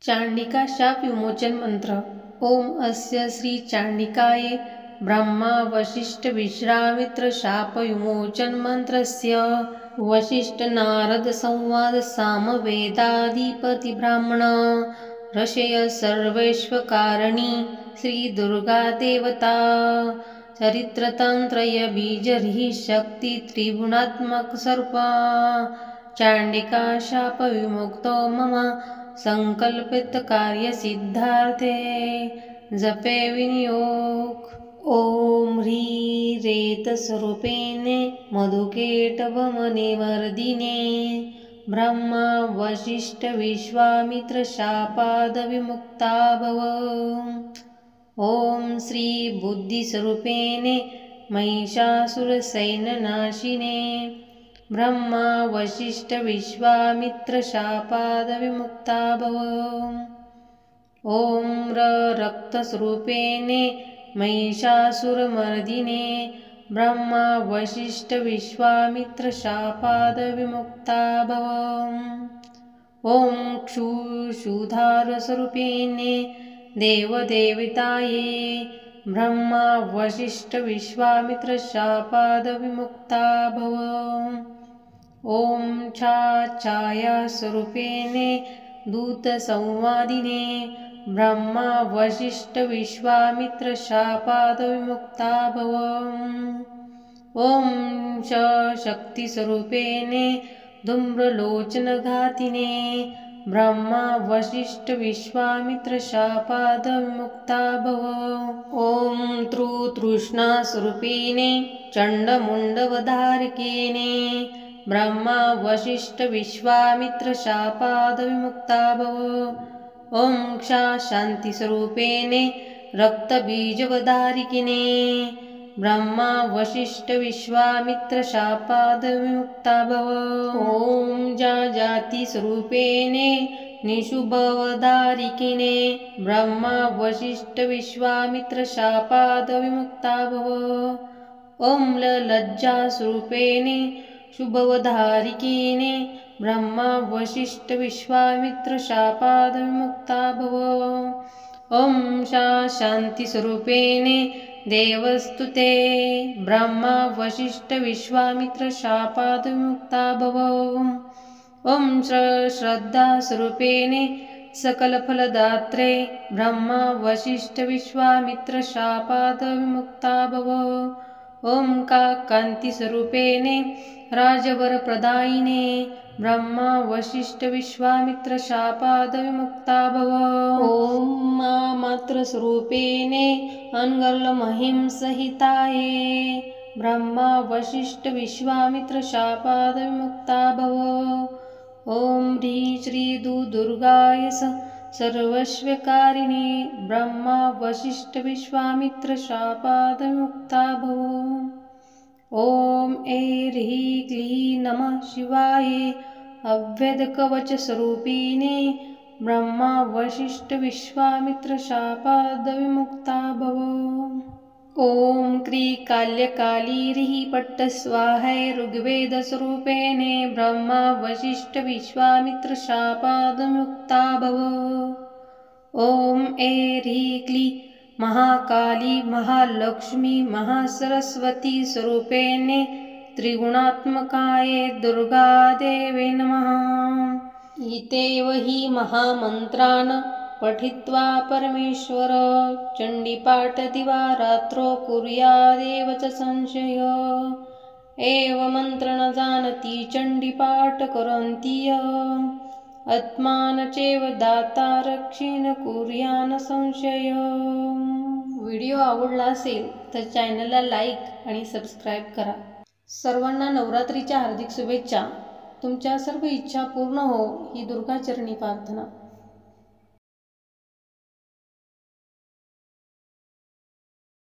चांडिका शाप विमोचन मंत्र। ओम अस्य श्री चांडिकाये ब्रह्मा वशिष्ठ विश्वामित्र शाप विमोचन मंत्रस्य वशिष्ठ नारद संवाद सामवेदाधिपति ब्राह्मण ऋषय सर्वैश्वकारणी श्री दुर्गा देवता चरित्रतंत्रय बीजरी शक्ति त्रिगुणात्मक सर्पा चांडिका शाप विमुक्तो मम संकल्पित कार्य सिद्धार्थे जपे विनियोग। ओम ह्री रेत स्वरूपेने मधुकेटवमने वर्धिने ब्रह्मा वशिष्ठ विश्वामित्र शापाद विमुक्ता भव। ओम श्री बुद्धि स्वरूपेने महिषासुरसैन्यनाशिने ब्रह्मा वशिष्ठ विश्वामित्र शापाद विमुक्ता भव। ओम रक्तस्वरूपेने महिषासुरमर्दिने ब्रह्मा वशिष्ठ विश्वामित्र शापाद विमुक्ता भव। ओम क्षुधारस्वरूपिणे देवदेवताये ब्रह्मा वशिष्ठ विश्वामित्र शापाद विमुक्ता भव। ओम छायास्वरूपिणे दूतसंवादिने ब्रह्मा वशिष्ठ विश्वामित्र शापाद विमुक्ता भव। ओम शक्तिस्वरूपिणे धूम्रलोचनघातिने ब्रह्मा वशिष्ठ विश्वामित्र शापाद विमुक्ता भव। ओम तृष्णास्वरूपिणे चण्डमुण्डवधारकिने ब्रह्मा वशिष्ठ विश्वामित्र शापाद विमुक्ता भव। ओम शान्तिस्वरूपिणे रक्तबीजवधारिकिने ब्रह्मा वशिष्ठ विश्वामित्र शापाद विमुक्ता भव। ओम जातिस्वरूपिणे निशुभवधारिकिने ब्रह्मा वशिष्ठ विश्वामित्र शापाद विमुक्ता भव। ओम लज्जास्वरूपिणे शुभवधारिकिने ब्रह्मा वशिष्ठ विश्वामित्र शापाद विमुक्ता भव। ओम शान्तिस्वरूपिणे देवस्तुते ब्रह्मा वशिष्ठ विश्वामित्र शापाद विमुक्ता भव। ओम श्रद्धास्वरूपिणे सकलफलदात्रे ब्रह्मा वशिष्ठ विश्वामित्र शापाद विमुक्ता भव। ओम कान्तिस्वरूपिणे राजवरप्रदायिने ब्रह्मा वशिष्ठ विश्वामित्र शापाद विमुक्ता भव। ओम मात्रस्वरूपिणे अनर्गलमहिंसहिताये ब्रह्मा वशिष्ठ विश्वामित्र शापाद विमुक्ता भव। ओम ह्री श्री दुर्गाय सर्वैश्वकारिणे ब्रह्मा वशिष्ठ विश्वामित्र शापाद विमुक्ता भव। ओम ह्री क्लीं नमः शिवाय अव्यक्तकवचस्वरूपिणे ब्रह्मा वशिष्ठ विश्वामित्र शापाद विमुक्ता भव। ओम क्रीं काल्यकाली ह्रीं पट्ट स्वाहाय ऋग्वेदस्वरूपिणे ब्रह्मा वशिष्ठ विश्वामित्र शापाद विमुक्ता भव। ओम ह्रीं क्लीं महाकाली महालक्ष्मी महासरस्वती स्वरूपिणे त्रिगुणात्मकाये दुर्गादेवे नमः। इत्येव हि महामन्त्रान् पठित्वा परमेश्वर चण्डीपाठदिवारात्रो कुर्यादेव च संशय एव मंत्र न जानति चण्डीपाठ कुर्वन्ति आत्मान चैव दाता रक्षेण कुर्यान संशय। व्हिडिओ आवडला असेल तर चॅनलला लाईक आणि सबस्क्राईब करा। सर्वांना नवरात्रीच्या हार्दिक शुभेच्छा। तुमच्या सर्व इच्छा पूर्ण हो ही दुर्गाचरणी प्रार्थना।